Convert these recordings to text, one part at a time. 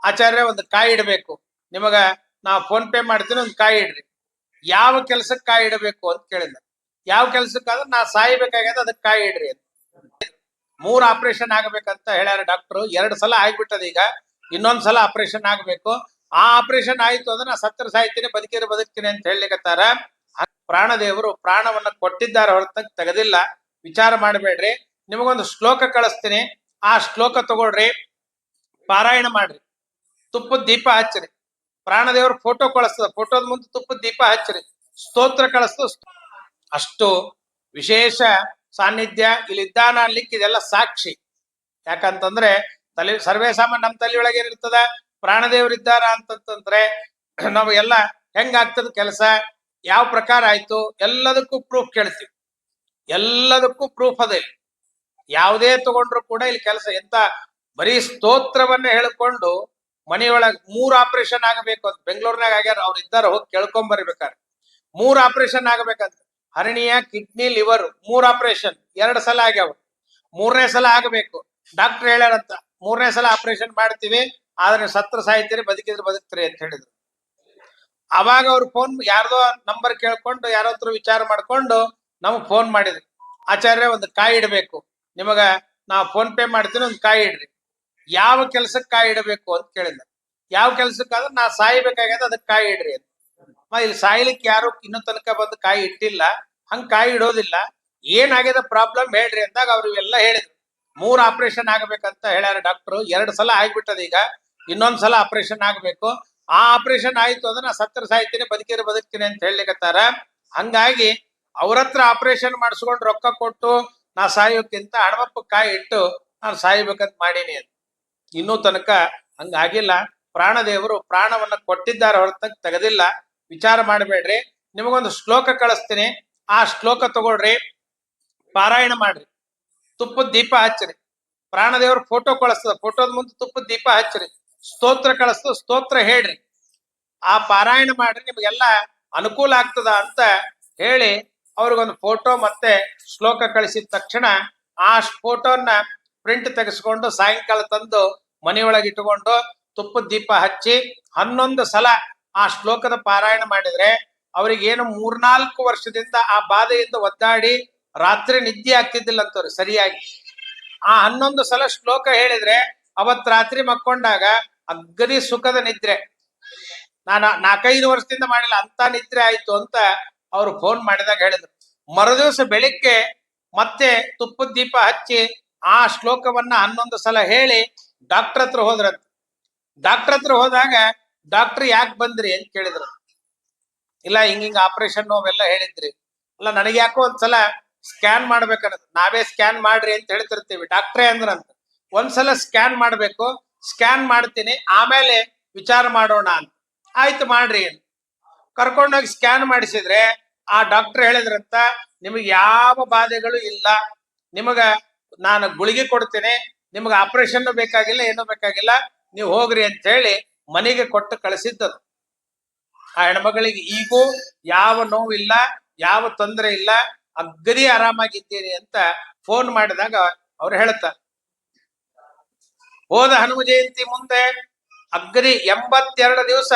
ಆಚಾರ್ಯ ಒಂದು ಕಾಯಿ ಇಡಬೇಕು, ನಿಮಗ ನಾ ಫೋನ್ ಪೇ ಮಾಡ್ತೀನಿ, ಒಂದು ಕಾಯಿ ಇಡ್ರಿ. ಯಾವ ಕೆಲ್ಸಕ್ಕೆ ಕಾಯಿ ಇಡಬೇಕು ಅಂತ ಕೇಳಿದ. ಯಾವ ಕೆಲ್ಸಕ್ಕಾದ್ರೆ ನಾ ಸಾಯ್ಬೇಕಾಗ್ಯದ, ಅದಕ್ಕೆ ಕಾಯಿ ಇಡ್ರಿ ಅಂತ. 3 ಆಪರೇಷನ್ ಆಗ್ಬೇಕಂತ ಹೇಳ್ಯಾರ ಡಾಕ್ಟರ್. 2 ಸಲ ಆಗ್ಬಿಟ್ಟದ, ಈಗ ಇನ್ನೊಂದ್ ಸಲ ಆಪರೇಷನ್ ಆಗ್ಬೇಕು. ಆ ಆಪರೇಷನ್ ಆಯ್ತು ಅಂದ್ರೆ ನಾ ಸತ್ತರ ಸಾಯ್ತೀನಿ, ಬದುಕ್ತೀನಿ ಅಂತ ಹೇಳಲಿಕತ್ತಾರ. ಪ್ರಾಣದೇವರು ಪ್ರಾಣವನ್ನ ಕೊಟ್ಟಿದ್ದಾರೆ ಹೊರತಾಗಿ ತೆಗೆದಿಲ್ಲ. ವಿಚಾರ ಮಾಡಬೇಡ್ರಿ. ನಿಮಗೊಂದು ಶ್ಲೋಕ ಕಳಿಸ್ತೀನಿ, ಆ ಶ್ಲೋಕ ತಗೊಳ್ರಿ, ಪಾರಾಯಣ ಮಾಡ್ರಿ, ತುಪ್ಪದ ದೀಪ ಹಚ್ಚ್ರಿ. ಪ್ರಾಣದೇವರು ಫೋಟೋ ಕಳಿಸ್ತದ, ಫೋಟೋದ ಮುಂದೆ ತುಪ್ಪದ ದೀಪ ಹಚ್ಚ್ರಿ, ಸ್ತೋತ್ರ ಕಳಿಸ್ತದ. ಅಷ್ಟು ವಿಶೇಷ ಸಾನ್ನಿಧ್ಯ ಇಲ್ಲಿದ್ದಾನ ಅನ್ಲಿಕ್ಕೆ ಇದೆಲ್ಲ ಸಾಕ್ಷಿ. ಯಾಕಂತಂದ್ರೆ ಸರ್ವೇ ಸಾಮಾನ್ಯ ನಮ್ಮ ತಲೆಯೊಳಗೆ ಏನಿರ್ತದ, ಪ್ರಾಣದೇವರಿದ್ದಾರ ಅಂತಂತಂದ್ರೆ ನಾವು ಎಲ್ಲ ಹೆಂಗಾಗ್ತದ ಕೆಲಸ, ಯಾವ ಪ್ರಕಾರ ಆಯ್ತು, ಎಲ್ಲದಕ್ಕೂ ಪ್ರೂಫ್ ಕೇಳ್ತೀವಿ. ಎಲ್ಲದಕ್ಕೂ ಪ್ರೂಫ್ ಅದೇ. ಯಾವುದೇ ತಗೊಂಡ್ರು ಕೂಡ ಇಲ್ಲಿ ಕೆಲಸ ಎಂತ ಬರೀ ಸ್ತೋತ್ರವನ್ನ ಹೇಳಿಕೊಂಡು ಮನೆಯೊಳಗೆ 3 ಆಪರೇಷನ್ ಆಗಬೇಕು ಅಂತ ಬೆಂಗಳೂರಿನಾಗ ಆಗ್ಯಾರ. ಅವ್ರು ಇದ್ದಾರ, ಹೋಗಿ ಕೇಳ್ಕೊಂಡ್ ಬರ್ಬೇಕಾರೆ 3 ಆಪರೇಷನ್ ಆಗಬೇಕಂತ. ಹರ್ನಿಯ, ಕಿಡ್ನಿ, ಲಿವರ್ 3 ಆಪರೇಷನ್ 2 ಸಲ ಆಗ್ಯಾವ. 3ನೇ ಸಲ ಆಗಬೇಕು. ಡಾಕ್ಟರ್ ಹೇಳ್ಯಾರಂತ, 3ನೇ ಸಲ ಆಪರೇಷನ್ ಮಾಡ್ತೀವಿ, ಆದ್ರೆ ಸತ್ರ ಸಾಯ್ತೀರಿ, ಬದುಕ್ತೀರಿ ಅಂತ ಹೇಳಿದ್ರು. ಅವಾಗ ಅವ್ರು ಫೋನ್ ಯಾರ್ದೋ ನಂಬರ್ ಕೇಳ್ಕೊಂಡು ಯಾರ ಹತ್ರ ವಿಚಾರ ಮಾಡ್ಕೊಂಡು ನಮಗ್ ಫೋನ್ ಮಾಡಿದ್ರು. ಆಚಾರ್ಯ ಒಂದು ಕಾಯಿ ಇಡಬೇಕು, ನಿಮಗ ನಾ ಫೋನ್ ಪೇ ಮಾಡ್ತೀನಿ, ಒಂದು ಕಾಯಿ ಇಡ್ರಿ. ಯಾವ ಕೆಲ್ಸಕ್ಕೆ ಕಾಯಿ ಇಡಬೇಕು ಅಂತ ಕೇಳಿದ. ಯಾವ ಕೆಲ್ಸಕ್ಕಾದ್ರೆ ನಾ ಸಾಯ್ಬೇಕಾಗ್ಯದ, ಅದಕ್ಕೆ ಕಾಯಿ ಇಡ್ರಿ ಅಂತ. ಇಲ್ಲಿ ಸಾಯ್ಲಿಕ್ಕೆ ಯಾರು ಇನ್ನೂ ತನಕ ಬಂದು ಕಾಯಿ ಇಟ್ಟಿಲ್ಲ, ಹಂಗ ಕಾಯಿ ಇಡೋದಿಲ್ಲ. ಏನಾಗ್ಯದ ಪ್ರಾಬ್ಲಮ್ ಹೇಳ್ರಿ ಅಂದಾಗ ಅವ್ರು ಎಲ್ಲ ಹೇಳಿದ್ರು. 3 ಆಪರೇಷನ್ ಆಗ್ಬೇಕಂತ ಹೇಳ್ಯಾರ ಡಾಕ್ಟರ್. 2 ಸಲ ಆಗ್ಬಿಟ್ಟದ, ಈಗ ಇನ್ನೊಂದ್ ಸಲ ಆಪರೇಷನ್ ಆಗ್ಬೇಕು. ಆ ಆಪರೇಷನ್ ಆಯ್ತು ಅಂದ್ರೆ ನಾ ಸತ್ತರ ಸಾಯ್ತೀನಿ, ಬದುಕ್ತೀನಿ ಅಂತ ಹೇಳಲಿಕತ್ತಾರ. ಹಂಗಾಗಿ ಅವ್ರತ್ರ ಆಪರೇಷನ್ ಮಾಡಿಸ್ಕೊಂಡು ರೊಕ್ಕ ಕೊಟ್ಟು ನಾ ಸಾಯೋಕ್ಕಿಂತ ಹಣಮಪ್ಪ ಕಾಯಿ ಇಟ್ಟು ನಾನು ಸಾಯ್ಬೇಕಂತ ಮಾಡೀನಿ ಅಂತ. ಇನ್ನೂ ತನಕ ಹಂಗಾಗಿಲ್ಲ. ಪ್ರಾಣದೇವರು ಪ್ರಾಣವನ್ನ ಕೊಟ್ಟಿದ್ದಾರೆ ಹೊರತಾಗಿ ತೆಗೆದಿಲ್ಲ. ವಿಚಾರ ಮಾಡಬೇಡ್ರಿ. ನಿಮಗೊಂದು ಶ್ಲೋಕ ಕಳಿಸ್ತೀನಿ, ಆ ಶ್ಲೋಕ ತಗೊಳ್ರಿ, ಪಾರಾಯಣ ಮಾಡ್ರಿ, ತುಪ್ಪದ ದೀಪ ಹಚ್ಚ್ರಿ. ಪ್ರಾಣದೇವ್ರ ಫೋಟೋ ಕಳಿಸ್ತದ, ಫೋಟೋದ ಮುಂದೆ ತುಪ್ಪದ ದೀಪ ಹಚ್ಚ್ರಿ, ಸ್ತೋತ್ರ ಕಳಿಸ್ತದ, ಸ್ತೋತ್ರ ಹೇಳ್ರಿ, ಆ ಪಾರಾಯಣ ಮಾಡ್ರಿ, ನಿಮ್ಗೆಲ್ಲ ಅನುಕೂಲ ಆಗ್ತದ ಅಂತ ಹೇಳಿ ಅವ್ರಿಗೊಂದು ಫೋಟೋ ಮತ್ತೆ ಶ್ಲೋಕ ಕಳಿಸಿದ ತಕ್ಷಣ ಆ ಫೋಟೋನ ಪ್ರಿಂಟ್ ತೆಗೆಸ್ಕೊಂಡು ಸಾಯಂಕಾಲ ತಂದು ಮನೆಯೊಳಗೆ ಇಟ್ಟುಕೊಂಡು ತುಪ್ಪದ ದೀಪ ಹಚ್ಚಿ 11 ಸಲ ಆ ಶ್ಲೋಕದ ಪಾರಾಯಣ ಮಾಡಿದ್ರೆ ಅವ್ರಿಗೆ ಏನು 3-4 ವರ್ಷದಿಂದ ಆ ಬಾಧೆಯಿಂದ ಒದ್ದಾಡಿ ರಾತ್ರಿ ನಿದ್ದೆ ಆಗ್ತಿದ್ದಿಲ್ಲ ಅಂತವ್ರು ಸರಿಯಾಗಿ. ಆ 11 ಸಲ ಶ್ಲೋಕ ಹೇಳಿದ್ರೆ ಅವತ್ ರಾತ್ರಿ ಮಕ್ಕೊಂಡಾಗ ಅಗ್ಗದಿ ಸುಖದ ನಿದ್ರೆ. ನಾನು 4-5 ವರ್ಷದಿಂದ ಮಾಡಿಲ್ಲ, ಅಂತ ನಿದ್ರೆ ಆಯ್ತು ಅಂತ ಅವ್ರು ಫೋನ್ ಮಾಡಿದಾಗ ಹೇಳಿದ್ರು. ಮರುದಿವಸ ಬೆಳಿಗ್ಗೆ ಮತ್ತೆ ತುಪ್ಪದ ದೀಪ ಹಚ್ಚಿ ಆ ಶ್ಲೋಕವನ್ನ 11 ಸಲ ಹೇಳಿ ಡಾಕ್ಟರ್ ಹತ್ರ ಹೋದ್ರಂತ. ಡಾಕ್ಟರ್ ಹತ್ರ ಹೋದಾಗ ಡಾಕ್ಟರ್ ಯಾಕೆ ಬಂದ್ರಿ ಅಂತ ಕೇಳಿದ್ರು. ಇಲ್ಲ, ಹಿಂಗಿಂಗ್ ಆಪರೇಷನ್ ಅವೆಲ್ಲ ಹೇಳಿದ್ರಿ. ಅಲ್ಲ, ನನಗೆ ಯಾಕೋ ಒಂದ್ಸಲ ಸ್ಕ್ಯಾನ್ ಮಾಡ್ಬೇಕನ್ನೋದು. ನಾವೇ ಸ್ಕ್ಯಾನ್ ಮಾಡ್ರಿ ಅಂತ ಹೇಳ್ತಿರ್ತೀವಿ, ಡಾಕ್ಟ್ರೇ ಅಂದ್ರಂತ. ಒಂದ್ಸಲ ಸ್ಕ್ಯಾನ್ ಮಾಡ್ಬೇಕು, ಸ್ಕ್ಯಾನ್ ಮಾಡ್ತೀನಿ, ಆಮೇಲೆ ವಿಚಾರ ಮಾಡೋಣ ಅಂತ. ಆಯ್ತು ಮಾಡ್ರಿ ಅಂತ ಕರ್ಕೊಂಡೋಗಿ ಸ್ಕ್ಯಾನ್ ಮಾಡಿಸಿದ್ರೆ ಆ ಡಾಕ್ಟರ್ ಹೇಳಿದ್ರಂತ, ನಿಮಗೆ ಯಾವ ಬಾಧೆಗಳು ಇಲ್ಲ, ನಿಮಗ ನಾನು ಗುಳಿಗೆ ಕೊಡ್ತೀನಿ, ನಿಮ್ಗೆ ಆಪರೇಷನ್ ಬೇಕಾಗಿಲ್ಲ, ಏನೂ ಬೇಕಾಗಿಲ್ಲ, ನೀವು ಹೋಗ್ರಿ ಅಂತ ಹೇಳಿ ಮನೆಗೆ ಕೊಟ್ಟು ಕಳಿಸಿದ್ದದು. ಆ ಹೆಣ್ಮಗಳಿಗೆ ಈಗೂ ಯಾವ ನೋವಿಲ್ಲ, ಯಾವ ತೊಂದರೆ ಇಲ್ಲ, ಅಗ್ಗದಿ ಆರಾಮಾಗಿದ್ದೀರಿ ಅಂತ ಫೋನ್ ಮಾಡಿದಾಗ ಅವ್ರು ಹೇಳ್ತಾರೆ. ಹೋದ ಹನುಮ ಜಯಂತಿ ಮುಂದೆ ಅಗ್ಗದಿ 82 ದಿವಸ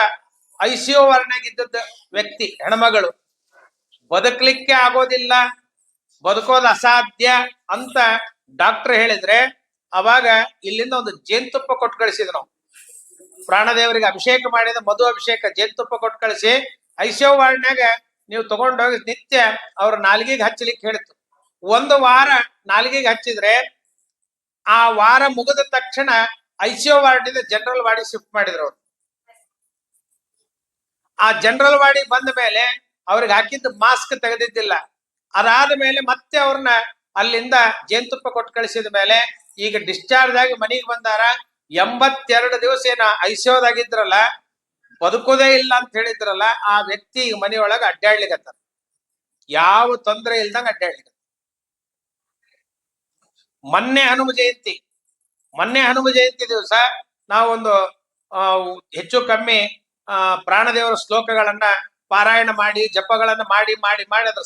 ICU ವಾರ್ಡ್ನಾಗಿದ್ದ ವ್ಯಕ್ತಿ ಹೆಣ್ಮಗಳು. ಬದುಕಲಿಕ್ಕೆ ಆಗೋದಿಲ್ಲ, ಬದುಕೋದು ಅಸಾಧ್ಯ ಅಂತ ಡಾಕ್ಟರ್ ಹೇಳಿದ್ರೆ ಅವಾಗ ಇಲ್ಲಿಂದ ಒಂದು ಜೇನುತುಪ್ಪ ಕೊಟ್ಟು ಕಳಿಸಿದ್ ನಾವು. ಪ್ರಾಣದೇವರಿಗೆ ಅಭಿಷೇಕ ಮಾಡಿದ ಮಧು ಅಭಿಷೇಕ ಜೇನುತುಪ್ಪ ಕೊಟ್ಟು ಕಳಿಸಿ ICU ವಾರ್ಡ್ನಾಗ ನೀವು ತಗೊಂಡೋಗಿ ನಿತ್ಯ ಅವ್ರ ನಾಲಿಗೆಗೆ ಹಚ್ಚಲಿಕ್ಕೆ ಹೇಳಿತ್ತು. 1 ವಾರ ನಾಲಿಗೆಗೆ ಹಚ್ಚಿದ್ರೆ ಆ ವಾರ ಮುಗಿದ ತಕ್ಷಣ ICU ವಾರ್ಡಿಂದ ಜನರಲ್ ವಾರ್ಡಿಗೆ ಶಿಫ್ಟ್ ಮಾಡಿದ್ರು ಅವ್ರು. ಆ ಜನರಲ್ ವಾರ್ಡಿಗೆ ಬಂದ ಮೇಲೆ ಅವ್ರಿಗೆ ಹಾಕಿದ್ದು ಮಾಸ್ಕ್ ತೆಗೆದಿದ್ದಿಲ್ಲ. ಅದಾದ ಮೇಲೆ ಮತ್ತೆ ಅವ್ರನ್ನ ಅಲ್ಲಿಂದ ಜೇನುತುಪ್ಪ ಕೊಟ್ಟು ಕಳಿಸಿದ ಮೇಲೆ ಈಗ ಡಿಸ್ಚಾರ್ಜ್ ಆಗಿ ಮನೆಗೆ ಬಂದಾರ. 82 ದಿವಸ ಏನ ICUದಾಗಿದ್ರಲ್ಲ, ಬದುಕೋದೇ ಇಲ್ಲ ಅಂತ ಹೇಳಿದ್ರಲ್ಲ, ಆ ವ್ಯಕ್ತಿ ಈಗ ಮನೆಯೊಳಗೆ ಅಡ್ಡಾಡ್ಲಿಕ್ಕತ್ತಾರ, ಯಾವ ತೊಂದರೆ ಇಲ್ದಂಗ ಅಡ್ಡಾಡ್ಲಿಕ್ಕ. ಮೊನ್ನೆ ಹನುಮ ಜಯಂತಿ ದಿವಸ ನಾವೊಂದು ಹೆಚ್ಚು ಕಮ್ಮಿ ಪ್ರಾಣದೇವರ ಶ್ಲೋಕಗಳನ್ನ ಪಾರಾಯಣ ಮಾಡಿ ಜಪಗಳನ್ನ ಮಾಡಿ ಮಾಡಿ ಮಾಡಿ ಅದರ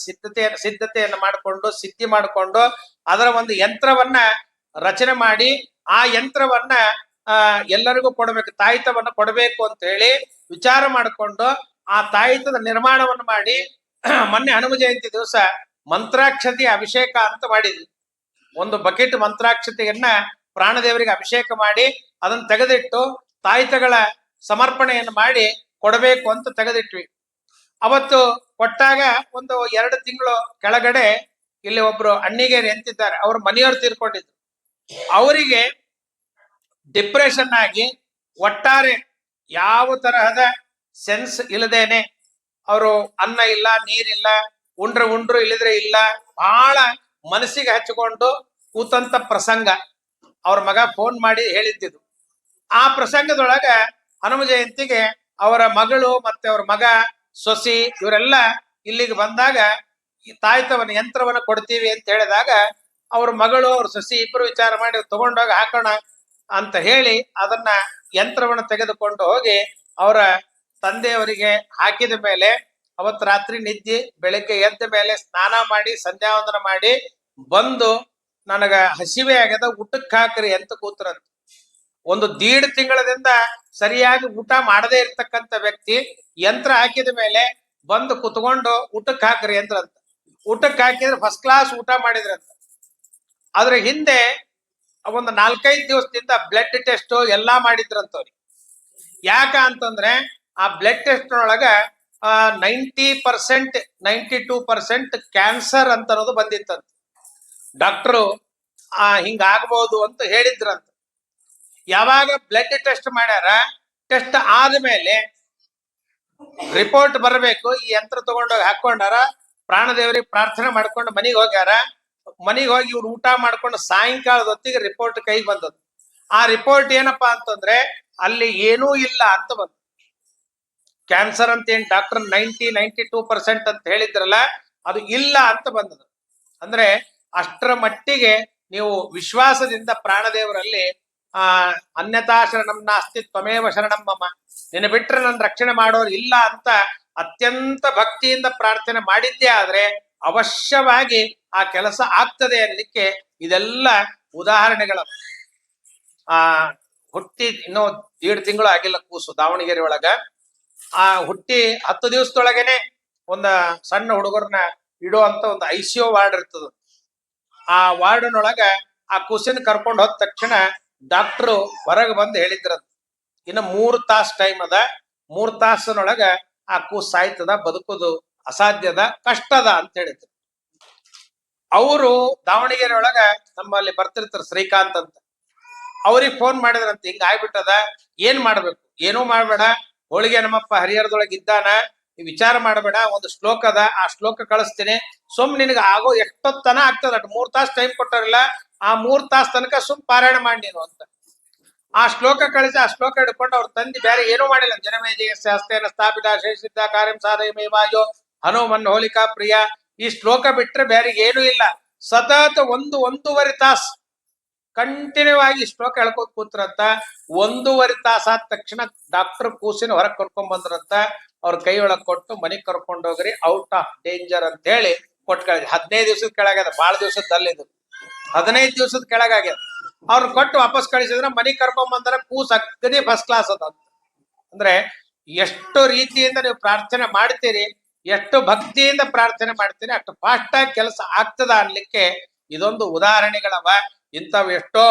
ಸಿದ್ಧತೆಯನ್ನು ಮಾಡಿಕೊಂಡು ಸಿದ್ಧಿ ಮಾಡಿಕೊಂಡು ಅದರ ಒಂದು ಯಂತ್ರವನ್ನ ರಚನೆ ಮಾಡಿ ಆ ಯಂತ್ರವನ್ನ ಎಲ್ಲರಿಗೂ ಕೊಡಬೇಕು, ತಾಯಿತವನ್ನ ಕೊಡಬೇಕು ಅಂತ ಹೇಳಿ ವಿಚಾರ ಮಾಡಿಕೊಂಡು ಆ ತಾಯಿತದ ನಿರ್ಮಾಣವನ್ನು ಮಾಡಿ ಮೊನ್ನೆ ಹನುಮ ಜಯಂತಿ ದಿವಸ ಮಂತ್ರಾಕ್ಷತೆಯ ಅಭಿಷೇಕ ಅಂತ ಮಾಡಿದ್ವಿ. ಒಂದು ಬಕೆಟ್ ಮಂತ್ರಾಕ್ಷತೆಯನ್ನ ಪ್ರಾಣದೇವರಿಗೆ ಅಭಿಷೇಕ ಮಾಡಿ ಅದನ್ನ ತೆಗೆದಿಟ್ಟು ತಾಯಿತಗಳ ಸಮರ್ಪಣೆಯನ್ನು ಮಾಡಿ ಕೊಡಬೇಕು ಅಂತ ತೆಗೆದಿಟ್ವಿ. ಅವತ್ತು ಕೊಟ್ಟಾಗ ಒಂದು 2 ತಿಂಗಳು ಕೆಳಗಡೆ ಇಲ್ಲಿ ಒಬ್ರು ಅಣ್ಣಿಗೇರಿ ಅಂತಿದ್ದಾರೆ, ಅವ್ರ ಮನೆಯವ್ರು ತೀರ್ಕೊಂಡಿದ್ರು. ಅವರಿಗೆ ಡಿಪ್ರೆಷನ್ ಆಗಿ ಒಟ್ಟಾರೆ ಯಾವ ತರಹದ ಸೆನ್ಸ್ ಇಲ್ಲದೇನೆ ಅವರು ಅನ್ನ ಇಲ್ಲ, ನೀರಿಲ್ಲ, ಉಂಡ್ರು ಇಲ್ಲಿದ್ರೆ ಇಲ್ಲ, ಬಹಳ ಮನಸ್ಸಿಗೆ ಹಚ್ಚಿಕೊಂಡು ಕೂತಂತ ಪ್ರಸಂಗ ಅವ್ರ ಮಗ ಫೋನ್ ಮಾಡಿ ಹೇಳಿದ್ದಿದ್ದು. ಆ ಪ್ರಸಂಗದೊಳಗ ಹನುಮ ಜಯಂತಿಗೆ ಅವರ ಮಗಳು ಮತ್ತೆ ಅವ್ರ ಮಗ, ಸೊಸಿ ಇವರೆಲ್ಲ ಇಲ್ಲಿಗೆ ಬಂದಾಗ ಈ ತಾಯ್ತವನ ಯಂತ್ರವನ್ನ ಕೊಡ್ತೀವಿ ಅಂತ ಹೇಳಿದಾಗ ಅವ್ರ ಮಗಳು ಅವ್ರ ಸೊಸಿ ಇಬ್ರು ವಿಚಾರ ಮಾಡಿ ತಗೊಂಡೋಗಿ ಹಾಕೋಣ ಅಂತ ಹೇಳಿ ಅದನ್ನ ಯಂತ್ರವನ್ನು ತೆಗೆದುಕೊಂಡು ಹೋಗಿ ಅವರ ತಂದೆಯವರಿಗೆ ಹಾಕಿದ ಮೇಲೆ ಅವತ್ತು ರಾತ್ರಿ ನಿದ್ದೆ, ಬೆಳಿಗ್ಗೆ ಎದ್ದ ಮೇಲೆ ಸ್ನಾನ ಮಾಡಿ ಸಂಧ್ಯಾವಂದನ ಮಾಡಿ ಬಂದು ನನಗ ಹಸಿವೆ ಆಗ್ಯದ, ಊಟಕ್ಕೆ ಹಾಕ್ರಿ ಅಂತ ಕೂತ್ರಂತ. ಒಂದು 1.5 ತಿಂಗಳದಿಂದ ಸರಿಯಾಗಿ ಊಟ ಮಾಡದೇ ಇರ್ತಕ್ಕಂಥ ವ್ಯಕ್ತಿ ಯಂತ್ರ ಹಾಕಿದ ಮೇಲೆ ಬಂದು ಕುತ್ಕೊಂಡು ಊಟಕ್ಕೆ ಹಾಕ್ರಿ ಅಂದ್ರಂತ. ಊಟಕ್ಕೆ ಹಾಕಿದ್ರೆ ಫಸ್ಟ್ ಕ್ಲಾಸ್ ಊಟ ಮಾಡಿದ್ರಂತ. ಅದ್ರ ಹಿಂದೆ ಒಂದು 4-5 ದಿವಸದಿಂದ ಬ್ಲಡ್ ಟೆಸ್ಟ್ ಎಲ್ಲಾ ಮಾಡಿದ್ರಂತವ್ರಿಗೆ. ಯಾಕ ಅಂತಂದ್ರೆ ಆ ಬ್ಲಡ್ ಟೆಸ್ಟ್ ಒಳಗ 90% 92% ಕ್ಯಾನ್ಸರ್ ಅಂತ ಅನ್ನೋದು ಬಂದಿತ್ತಂತ. ಡಾಕ್ಟ್ರು ಹಿಂಗಾಗಬಹುದು ಅಂತ ಹೇಳಿದ್ರಂತ. ಯಾವಾಗ ಬ್ಲಡ್ ಟೆಸ್ಟ್ ಮಾಡ್ಯಾರ, ಟೆಸ್ಟ್ ಆದ್ಮೇಲೆ ರಿಪೋರ್ಟ್ ಬರಬೇಕು, ಈ ಯಂತ್ರ ತಗೊಂಡೋಗಿ ಹಾಕೊಂಡಾರ, ಪ್ರಾಣದೇವರಿಗೆ ಪ್ರಾರ್ಥನೆ ಮಾಡ್ಕೊಂಡು ಮನೆಗೆ ಹೋಗ್ಯಾರ. ಮನೆಗೆ ಹೋಗಿ ಇವ್ರು ಊಟ ಮಾಡ್ಕೊಂಡು ಸಾಯಂಕಾಲದ ಹೊತ್ತಿಗೆ ರಿಪೋರ್ಟ್ ಕೈಗೆ ಬಂದದ್ದು. ಆ ರಿಪೋರ್ಟ್ ಏನಪ್ಪಾ ಅಂತಂದ್ರೆ ಅಲ್ಲಿ ಏನೂ ಇಲ್ಲ ಅಂತ ಬಂತು. ಕ್ಯಾನ್ಸರ್ ಅಂತ ಏನ್ ಡಾಕ್ಟರ್ 92% ಅಂತ ಹೇಳಿದ್ರಲ್ಲ, ಅದು ಇಲ್ಲ ಅಂತ ಬಂದದು. ಅಂದ್ರೆ ಅಷ್ಟರ ಮಟ್ಟಿಗೆ ನೀವು ವಿಶ್ವಾಸದಿಂದ ಪ್ರಾಣದೇವರಲ್ಲಿ ಅನ್ಯತಾ ಶರಣಂ ನಾಸ್ತಿ ತ್ವಮೇವ ಶರಣಂ ಮಮ, ನಿನ್ನ ಬಿಟ್ರೆ ನನ್ನ ರಕ್ಷಣೆ ಮಾಡೋರು ಇಲ್ಲ ಅಂತ ಅತ್ಯಂತ ಭಕ್ತಿಯಿಂದ ಪ್ರಾರ್ಥನೆ ಮಾಡಿದ್ದೇ ಆದ್ರೆ ಅವಶ್ಯವಾಗಿ ಆ ಕೆಲಸ ಆಗ್ತದೆ ಅನ್ನಲಿಕ್ಕೆ ಇದೆಲ್ಲ ಉದಾಹರಣೆಗಳ. ಹುಟ್ಟಿ ಇನ್ನೂ 1.5 ತಿಂಗಳು ಆಗಿಲ್ಲ ಕೂಸು ದಾವಣಗೆರೆ ಒಳಗ. ಆ ಹುಟ್ಟಿ 10 ದಿವಸದೊಳಗೇನೆ ಒಂದ ಸಣ್ಣ ಹುಡುಗರನ್ನ ಇಡುವಂತ ಒಂದು ICU ವಾರ್ಡ್ ಇರ್ತದ. ಆ ವಾರ್ಡ್ನೊಳಗ ಆ ಕೂಸಿನ ಕರ್ಕೊಂಡು ಹೋದ ತಕ್ಷಣ ಡಾಕ್ಟ್ರು ಹೊರಗೆ ಬಂದು ಹೇಳಿದ್ರಂತ, ಇನ್ನು 3 ತಾಸು ಟೈಮ್ ಅದ, 3 ತಾಸಿನೊಳಗ ಆ ಕೂಸು ಸಾಯ್ತದ, ಬದುಕೋದು ಅಸಾಧ್ಯದ, ಕಷ್ಟದ ಅಂತ ಹೇಳಿದ್ರು. ಅವರು ದಾವಣಗೆರೆ ಒಳಗ ನಮ್ಮಲ್ಲಿ ಬರ್ತಿರ್ತಾರೆ ಶ್ರೀಕಾಂತ್ ಅಂತ, ಅವ್ರಿಗೆ ಫೋನ್ ಮಾಡಿದ್ರಂತ, ಹಿಂಗ ಆಗ್ಬಿಟ್ಟದ, ಏನ್ ಮಾಡ್ಬೇಕು? ಏನೂ ಮಾಡ್ಬೇಡ, ಹೋಳಿಗೆ ನಮ್ಮಪ್ಪ ಹರಿಹರದೊಳಗೆ ಇದ್ದಾನ, ವಿಚಾರ ಮಾಡಬೇಡ, ಒಂದು ಶ್ಲೋಕ ಅದ, ಆ ಶ್ಲೋಕ ಕಳಿಸ್ತೀನಿ, ನಿನಗೆ ಆಗೋ ಎಷ್ಟೊತ್ತನ ಆಗ್ತದ, 3 ತಾಸು ಟೈಮ್ ಕೊಟ್ಟಾರಲ್ಲ, ಆ 3 ತಾಸು ತನಕ ಪಾರಾಯಣ ಮಾಡಿ ನೀನು ಅಂತ. ಆ ಶ್ಲೋಕ ಕಳಿಸಿ ಆ ಶ್ಲೋಕ ಹಿಡ್ಕೊಂಡು ಅವ್ರ ತಂದೆ ಬೇರೆ ಏನೂ ಮಾಡಿಲ್ಲ. ಜನಮೇಜಯಸ್ಯ ಹಸ್ತೇನ ಸ್ಥಾಪಿತ ಶೇಷಿದ್ದ ಕಾರ್ಯಂ ಸಾಧಯಮೇವಾಯೋ ಹನುಮನ್ ಹೋಲಿಕಾ ಪ್ರಿಯ, ಈ ಶ್ಲೋಕ ಬಿಟ್ರೆ ಬೇರೆ ಏನೂ ಇಲ್ಲ. ಸತತ 1.5 ತಾಸು ಕಂಟಿನ್ಯೂ ಆಗಿ ಶ್ಲೋಕ ಹೇಳ್ಕೋತ ಕೂತ್ರಂತ. 1.5 ತಾಸು ಆದ ತಕ್ಷಣ ಡಾಕ್ಟರ್ ಕೂಸಿನ ಹೊರಗೆ ಕರ್ಕೊಂಡ್ ಬಂದ್ರಂತ. ಅವ್ರ ಕೈ ಒಳಗ್ ಕೊಟ್ಟು ಮನೆಗ್ ಕರ್ಕೊಂಡು ಹೋಗ್ರಿ, ಔಟ್ ಆಫ್ ಡೇಂಜರ್ ಅಂತ ಹೇಳಿ ಕೊಟ್ಟು ಕಳಿಸಿ. 15 ದಿವಸದ ಕೆಳಗ್ಯದ, ಬಾಳ ದಿವಸದಲ್ಲ ಇದು, 15 ದಿವಸದ ಕೆಳಗಾಗ್ಯದ. ಅವ್ರು ಕೊಟ್ಟು ವಾಪಸ್ ಕಳಿಸಿದ್ರೆ ಮನೆಗ್ ಕರ್ಕೊಂಡ್ ಬಂದ್ರೆ ಕೂಸ್ ಅಗ್ಗದಿ ಫಸ್ಟ್ ಕ್ಲಾಸ್ ಅದ. ಅಂದ್ರೆ ಎಷ್ಟು ರೀತಿಯಿಂದ ನೀವು ಪ್ರಾರ್ಥನೆ ಮಾಡ್ತೀರಿ, ಎಷ್ಟು ಭಕ್ತಿಯಿಂದ ಪ್ರಾರ್ಥನೆ ಮಾಡ್ತೀರಿ, ಅಷ್ಟು ಫಾಸ್ಟ್ ಆಗಿ ಕೆಲಸ ಆಗ್ತದ ಅನ್ಲಿಕ್ಕೆ ಇದೊಂದು ಉದಾಹರಣೆಗಳವ. ಇಂಥವು ಎಷ್ಟೋ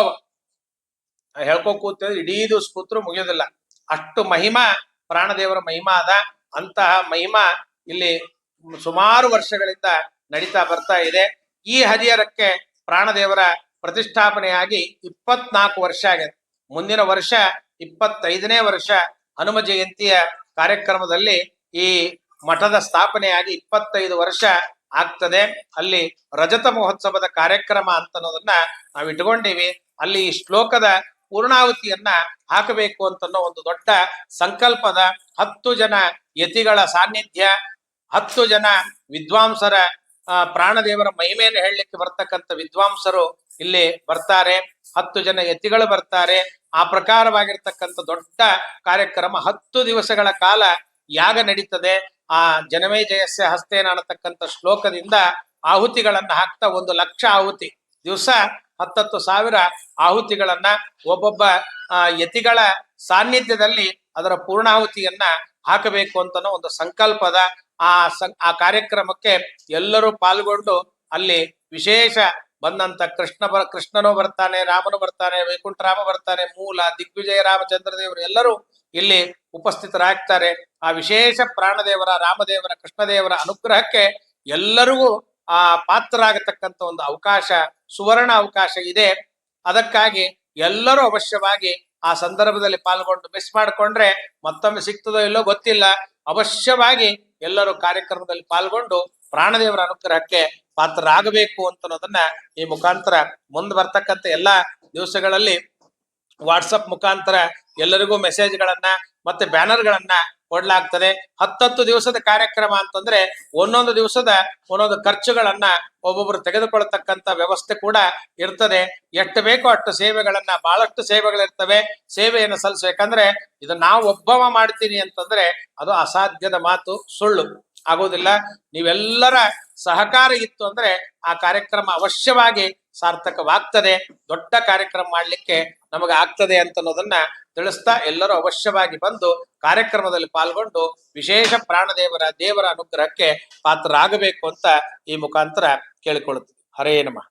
ಹೇಳ್ಕೊ ಕೂತಿದ್ರೆ ಇಡೀ ದಿವಸ ಕೂತ್ರು ಮುಗಿಯೋದಿಲ್ಲ, ಅಷ್ಟು ಮಹಿಮಾ ಪ್ರಾಣದೇವರ ಮಹಿಮಾ ಅದ. ಅಂತಹ ಮಹಿಮಾ ಇಲ್ಲಿ ಸುಮಾರು ವರ್ಷಗಳಿಂದ ನಡೀತಾ ಬರ್ತಾ ಇದೆ. ಈ ಹರಿಹರಕ್ಕೆ ಪ್ರಾಣದೇವರ ಪ್ರತಿಷ್ಠಾಪನೆಯಾಗಿ 24 ವರ್ಷ ಆಗಿದೆ. ಮುಂದಿನ ವರ್ಷ 25ನೇ ವರ್ಷ ಹನುಮ ಜಯಂತಿಯ ಕಾರ್ಯಕ್ರಮದಲ್ಲಿ ಈ ಮಠದ ಸ್ಥಾಪನೆಯಾಗಿ 25 ವರ್ಷ ಆಗ್ತದೆ. ಅಲ್ಲಿ ರಜತ ಮಹೋತ್ಸವದ ಕಾರ್ಯಕ್ರಮ ಅಂತ ಅನ್ನೋದನ್ನ ನಾವು ಇಟ್ಕೊಂಡಿವಿ. ಅಲ್ಲಿ ಈ ಶ್ಲೋಕದ ಪೂರ್ಣಾಹುತಿಯನ್ನ ಹಾಕಬೇಕು ಅಂತನ್ನೋ ಒಂದು ದೊಡ್ಡ ಸಂಕಲ್ಪದ 10 ಜನ ಯತಿಗಳ ಸಾನ್ನಿಧ್ಯ, 10 ಜನ ವಿದ್ವಾಂಸರ, ಪ್ರಾಣದೇವರ ಮಹಿಮೆಯನ್ನು ಹೇಳಲಿಕ್ಕೆ ಬರ್ತಕ್ಕಂಥ ವಿದ್ವಾಂಸರು ಇಲ್ಲಿ ಬರ್ತಾರೆ, 10 ಜನ ಯತಿಗಳು ಬರ್ತಾರೆ. ಆ ಪ್ರಕಾರವಾಗಿರ್ತಕ್ಕಂಥ ದೊಡ್ಡ ಕಾರ್ಯಕ್ರಮ 10 ದಿವಸಗಳ ಕಾಲ ಯಾಗ ನಡೀತದೆ. ಆ ಜನಮೇಜಯಸ್ಯ ಹಸ್ತೇನ ಅನ್ನತಕ್ಕಂಥ ಶ್ಲೋಕದಿಂದ ಆಹುತಿಗಳನ್ನ ಹಾಕ್ತಾ 1 ಲಕ್ಷ ಆಹುತಿ ದಿವಸ 10,000 ಆಹುತಿಗಳನ್ನ ಒಬ್ಬೊಬ್ಬ ಯತಿಗಳ ಸಾನ್ನಿಧ್ಯದಲ್ಲಿ ಅದರ ಪೂರ್ಣಾಹುತಿಯನ್ನ ಹಾಕಬೇಕು ಅಂತ ಒಂದು ಸಂಕಲ್ಪದ ಆ ಕಾರ್ಯಕ್ರಮಕ್ಕೆ ಎಲ್ಲರೂ ಪಾಲ್ಗೊಂಡು ಅಲ್ಲಿ ವಿಶೇಷ ಬಂದಂತ ಕೃಷ್ಣನೂ ಬರ್ತಾನೆ, ರಾಮನು ಬರ್ತಾನೆ, ವೈಕುಂಠರಾಮ ಬರ್ತಾನೆ, ಮೂಲ ದಿಗ್ವಿಜಯ ರಾಮಚಂದ್ರ ದೇವರು ಎಲ್ಲರೂ ಇಲ್ಲಿ ಉಪಸ್ಥಿತರಾಗ್ತಾರೆ. ಆ ವಿಶೇಷ ಪ್ರಾಣದೇವರ, ರಾಮದೇವರ, ಕೃಷ್ಣದೇವರ ಅನುಗ್ರಹಕ್ಕೆ ಎಲ್ಲರಿಗೂ ಪಾತ್ರರಾಗತಕ್ಕಂಥ ಒಂದು ಅವಕಾಶ, ಸುವರ್ಣ ಅವಕಾಶ ಇದೆ. ಅದಕ್ಕಾಗಿ ಎಲ್ಲರೂ ಅವಶ್ಯವಾಗಿ ಆ ಸಂದರ್ಭದಲ್ಲಿ ಪಾಲ್ಗೊಂಡು ಮಿಸ್ ಮಾಡಿಕೊಂಡ್ರೆ ಮತ್ತೊಮ್ಮೆ ಸಿಗ್ತದೋ ಇಲ್ಲೋ ಗೊತ್ತಿಲ್ಲ. ಅವಶ್ಯವಾಗಿ ಎಲ್ಲರೂ ಕಾರ್ಯಕ್ರಮದಲ್ಲಿ ಪಾಲ್ಗೊಂಡು ಪ್ರಾಣದೇವರ ಅನುಗ್ರಹಕ್ಕೆ ಪಾತ್ರರಾಗಬೇಕು ಅನ್ನೋದನ್ನ ಈ ಮುಖಾಂತರ ಮುಂದೆ ಬರ್ತಕ್ಕಂಥ ಎಲ್ಲಾ ದಿವಸಗಳಲ್ಲಿ ವಾಟ್ಸಪ್ ಮುಖಾಂತರ ಎಲ್ಲರಿಗೂ ಮೆಸೇಜ್ಗಳನ್ನ ಮತ್ತೆ ಬ್ಯಾನರ್ಗಳನ್ನ ಕೊಡ್ಲಾಗ್ತದೆ. 10 ದಿವಸದ ಕಾರ್ಯಕ್ರಮ ಅಂತಂದ್ರೆ ಒಂದೊಂದು ದಿವಸದ ಒಂದೊಂದು ಖರ್ಚುಗಳನ್ನ ಒಬ್ಬೊಬ್ರು ತೆಗೆದುಕೊಳ್ತಕ್ಕಂಥ ವ್ಯವಸ್ಥೆ ಕೂಡ ಇರ್ತದೆ. ಎಷ್ಟು ಬೇಕೋ ಅಷ್ಟು ಸೇವೆಗಳನ್ನ, ಬಹಳಷ್ಟು ಸೇವೆಗಳಿರ್ತವೆ, ಸೇವೆಯನ್ನು ಸಲ್ಲಿಸ್ಬೇಕಂದ್ರೆ ಇದು ನಾವು ಒಬ್ಬವ ಮಾಡ್ತೀನಿ ಅಂತಂದ್ರೆ ಅದು ಅಸಾಧ್ಯದ ಮಾತು, ಸುಳ್ಳು ಆಗೋದಿಲ್ಲ. ನೀವೆಲ್ಲರ ಸಹಕಾರ ಇತ್ತು ಅಂದ್ರೆ ಆ ಕಾರ್ಯಕ್ರಮ ಅವಶ್ಯವಾಗಿ ಸಾರ್ಥಕವಾಗ್ತದೆ, ದೊಡ್ಡ ಕಾರ್ಯಕ್ರಮ ಮಾಡ್ಲಿಕ್ಕೆ ನಮಗೆ ಆಗ್ತದೆ ಅಂತ ಅನ್ನೋದನ್ನ ತಿಳಿಸ್ತಾ ಎಲ್ಲರೂ ಅವಶ್ಯವಾಗಿ ಬಂದು ಕಾರ್ಯಕ್ರಮದಲ್ಲಿ ಪಾಲ್ಗೊಂಡು ವಿಶೇಷ ದೇವರ ಅನುಗ್ರಹಕ್ಕೆ ಪಾತ್ರರಾಗಬೇಕು ಅಂತ ಈ ಮುಖಾಂತರ ಕೇಳಿಕೊಳ್ಳುತ್ತೀವಿ. ಹರೇ ನಮಃ.